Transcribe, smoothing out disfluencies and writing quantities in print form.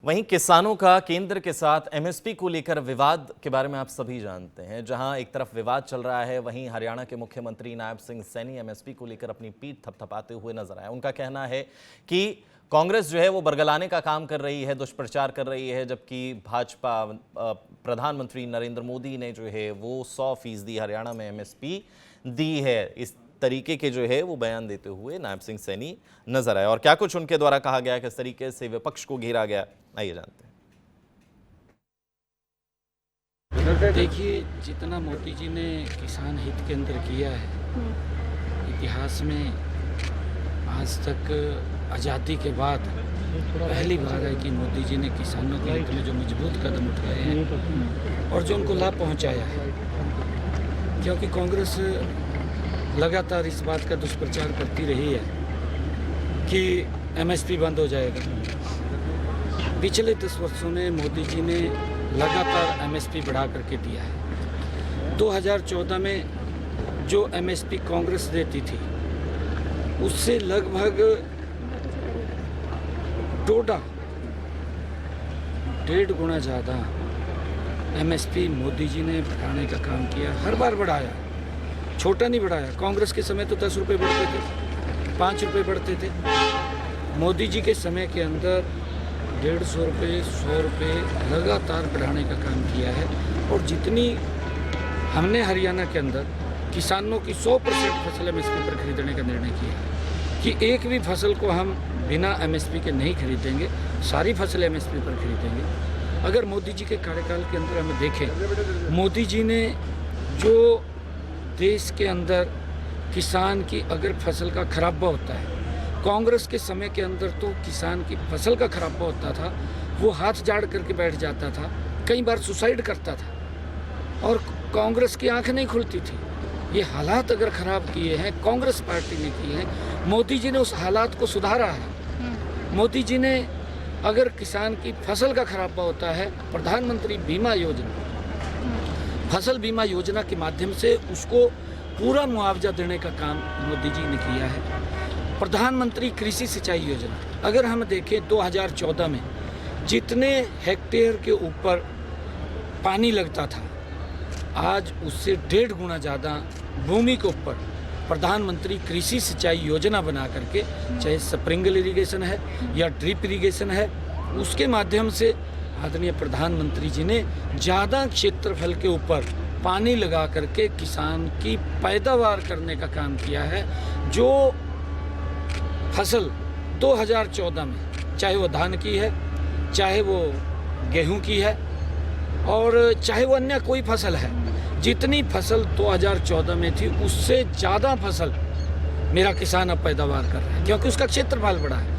वहीं किसानों का केंद्र के साथ एमएसपी को लेकर विवाद के बारे में आप सभी जानते हैं। जहां एक तरफ विवाद चल रहा है, वहीं हरियाणा के मुख्यमंत्री नायब सिंह सैनी एमएसपी को लेकर अपनी पीठ थपथपाते हुए नजर आए। उनका कहना है कि कांग्रेस जो है वो बरगलाने का काम कर रही है, दुष्प्रचार कर रही है, जबकि भाजपा प्रधानमंत्री नरेंद्र मोदी ने जो है वो 100% हरियाणा में एमएसपी दी है। इस तरीके के जो है वो बयान देते हुए नायब सिंह सैनी नजर आए। और क्या कुछ उनके द्वारा कहा गया, किस तरीके से विपक्ष को घेरा गया, आइए जानते हैं। देखिए, जितना मोदी जी ने किसान हित के अंदर किया है, इतिहास में आज तक आज़ादी के बाद पहली बार है कि मोदी जी ने किसानों के हित में जो मजबूत कदम उठाए हैं और जो उनको लाभ पहुंचाया है। क्योंकि कांग्रेस लगातार इस बात का दुष्प्रचार करती रही है कि एमएसपी बंद हो जाएगा। पिछले 10 वर्षों में मोदी जी ने लगातार एमएसपी बढ़ा करके दिया है। 2014 में जो एमएसपी कांग्रेस देती थी उससे लगभग 1.5 गुना ज़्यादा एमएसपी मोदी जी ने बढ़ाने का काम किया। हर बार बढ़ाया, छोटा नहीं बढ़ाया। कांग्रेस के समय तो 10 रुपये बढ़ते थे, 5 रुपये बढ़ते थे। मोदी जी के समय के अंदर 150 रुपये, 100 रुपये लगातार बढ़ाने का काम किया है। और जितनी हमने हरियाणा के अंदर किसानों की 100% फसल एमएसपी पर खरीदने का निर्णय किया कि एक भी फसल को हम बिना एमएसपी के नहीं खरीदेंगे, सारी फसल एमएसपी पर खरीदेंगे। अगर मोदी जी के कार्यकाल के अंदर हमें देखें, मोदी जी ने जो देश के अंदर किसान की अगर फसल का खराबा होता है, कांग्रेस के समय के अंदर तो किसान की फसल का खराबा होता था, वो हाथ जाड़ करके बैठ जाता था, कई बार सुसाइड करता था और कांग्रेस की आंख नहीं खुलती थी। ये हालात अगर ख़राब किए हैं कांग्रेस पार्टी ने किए हैं, मोदी जी ने उस हालात को सुधारा है। मोदी जी ने अगर किसान की फसल का खराबा होता है, प्रधानमंत्री बीमा योजना, फसल बीमा योजना के माध्यम से उसको पूरा मुआवजा देने का काम मोदी जी ने किया है। प्रधानमंत्री कृषि सिंचाई योजना, अगर हम देखें 2014 में जितने हेक्टेयर के ऊपर पानी लगता था, आज उससे 1.5 गुना ज़्यादा भूमि के ऊपर प्रधानमंत्री कृषि सिंचाई योजना बना करके, चाहे स्प्रिंकल इरिगेशन है या ड्रिप इरिगेशन है, उसके माध्यम से आदरणीय प्रधानमंत्री जी ने ज़्यादा क्षेत्रफल के ऊपर पानी लगा करके किसान की पैदावार करने का काम किया है। जो फसल 2014 में, चाहे वो धान की है, चाहे वो गेहूं की है और चाहे वो अन्य कोई फसल है, जितनी फसल 2014 में थी उससे ज़्यादा फसल मेरा किसान अब पैदावार कर रहा है, क्योंकि उसका क्षेत्रफल बड़ा है।